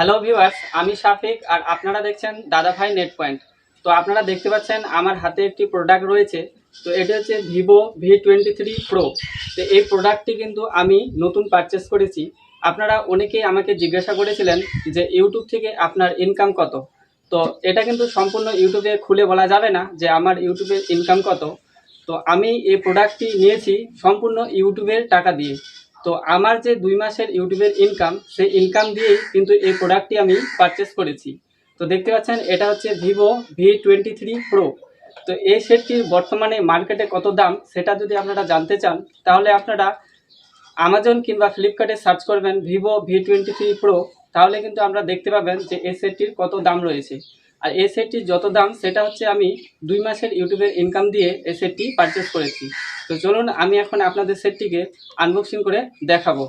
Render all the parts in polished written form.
Hello viewers, আমি শাফিক আর আপনারা দেখছেন দাদা ভাই নেট পয়েন্ট। তো আপনারা দেখতে পাচ্ছেন আমার হাতে একটি প্রোডাক্ট রয়েছে। তো এটি হচ্ছে 𝑉ভো-𝑉23 প্রো। তো এই প্রোডাক্টটি কিন্তু আমি নতুন পারচেস করেছি। আপনারা অনেকেই আমাকে জিজ্ঞাসা করেছিলেন যে ইউটিউব থেকে আপনার ইনকাম কত। তো এটা কিন্তু সম্পূর্ণ ইউটিউবে খুলে বলা যাবে না যে আমার ইউটিউবের ইনকাম কত। তো আমি এই প্রোডাক্টটি নিয়েছি সম্পূর্ণ ইউটিউবের টাকা দিয়ে। তো আমার যে 2 মাসের ইউটিউবের ইনকাম, সেই ইনকাম দিয়েই কিন্তু এই প্রোডাক্টটি আমি পারচেস করেছি। তো দেখতে পাচ্ছেন এটা হচ্ছে 𝑉ভো-𝑉23 প্রো। তো এই সেটটির বর্তমানে মার্কেটে কত দাম সেটা যদি আপনারা জানতে চান, তাহলে আপনারা আমাজন কিংবা ফ্লিপকার্টে সার্চ করবেন 𝑉ভো-𝑉23 প্রো। তাহলে কিন্তু আমরা দেখতে পাবেন যে এই সেটটির কত দাম রয়েছে। আর এই সেটটির যত দাম সেটা হচ্ছে আমি 2 মাসের ইউটিউবের ইনকাম দিয়ে এই সেটটি পারচেস করেছি। তো চলুন আমি এখন আপনাদের সেটটিকে আনবক্সিং করে দেখাবো।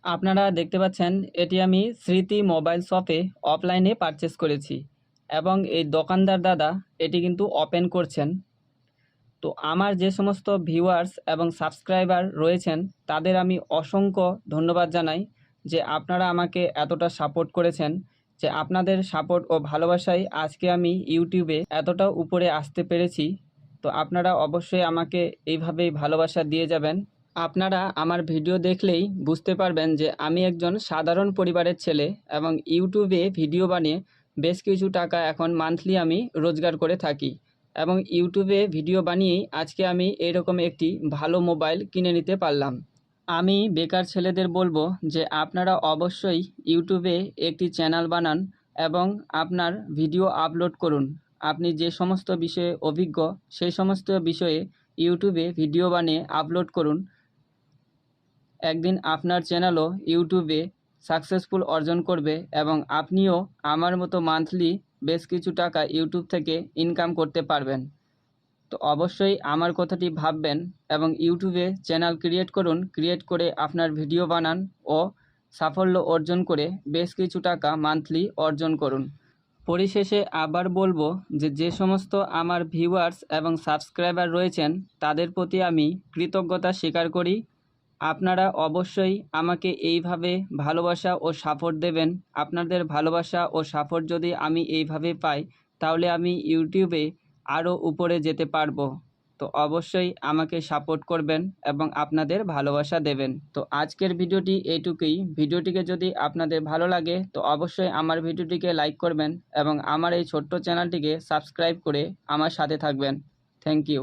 আপনারা দেখতে পাচ্ছেন এটি আমি স্মৃতি মোবাইল শপে অফলাইনে পারচেস করেছি এবং এই দোকানদার দাদা এটি কিন্তু ওপেন করছেন। তো আমার যে সমস্ত ভিউয়ার্স এবং সাবস্ক্রাইবার রয়েছেন তাদের আমি অসংখ্য ধন্যবাদ জানাই যে আপনারা আমাকে এতটা সাপোর্ট করেছেন, যে আপনাদের সাপোর্ট ও ভালোবাসায় আজকে আমি ইউটিউবে এতটা উপরে আসতে পেরেছি। তো আপনারা অবশ্যই আমাকে এইভাবেই ভালোবাসা দিয়ে যাবেন। আপনারা আমার ভিডিও দেখলেই বুঝতে পারবেন যে আমি একজন সাধারণ পরিবারের ছেলে এবং ইউটিউবে ভিডিও বানিয়ে বেশ কিছু টাকা এখন মান্থলি আমি রোজগার করে থাকি এবং ইউটিউবে ভিডিও বানিয়েই আজকে আমি এরকম একটি ভালো মোবাইল কিনে নিতে পারলাম। আমি বেকার ছেলেদের বলবো যে আপনারা অবশ্যই ইউটিউবে একটি চ্যানেল বানান এবং আপনার ভিডিও আপলোড করুন। আপনি যে সমস্ত বিষয়ে অভিজ্ঞ সেই সমস্ত বিষয়ে ইউটিউবে ভিডিও বানিয়ে আপলোড করুন। একদিন আপনার চ্যানেলও ইউটিউবে সাকসেসফুল অর্জন করবে এবং আপনিও আমার মতো মান্থলি বেশ কিছু টাকা ইউটিউব থেকে ইনকাম করতে পারবেন। তো অবশ্যই আমার কথাটি ভাববেন এবং ইউটিউবে চ্যানেল ক্রিয়েট করুন, ক্রিয়েট করে আপনার ভিডিও বানান ও সাফল্য অর্জন করে বেশ কিছু টাকা মান্থলি অর্জন করুন। পরিশেষে আবার বলবো যে সমস্ত আমার ভিউয়ার্স এবং সাবস্ক্রাইবার রয়েছেন তাদের প্রতি আমি কৃতজ্ঞতা স্বীকার করি। আপনারা অবশ্যই আমাকে এইভাবে ভালোবাসা ও সাপোর্ট দেবেন। আপনাদের ভালোবাসা ও সাপোর্ট যদি আমি এইভাবে পাই তাহলে আমি ইউটিউবে আরও উপরে যেতে পারবো। তো অবশ্যই আমাকে সাপোর্ট করবেন এবং আপনাদের ভালোবাসা দেবেন। তো আজকের ভিডিওটি এইটুকুই। ভিডিওটিকে যদি আপনাদের ভালো লাগে তো অবশ্যই আমার ভিডিওটিকে লাইক করবেন এবং আমার এই ছোট্ট চ্যানেলটিকে সাবস্ক্রাইব করে আমার সাথে থাকবেন। Thank you.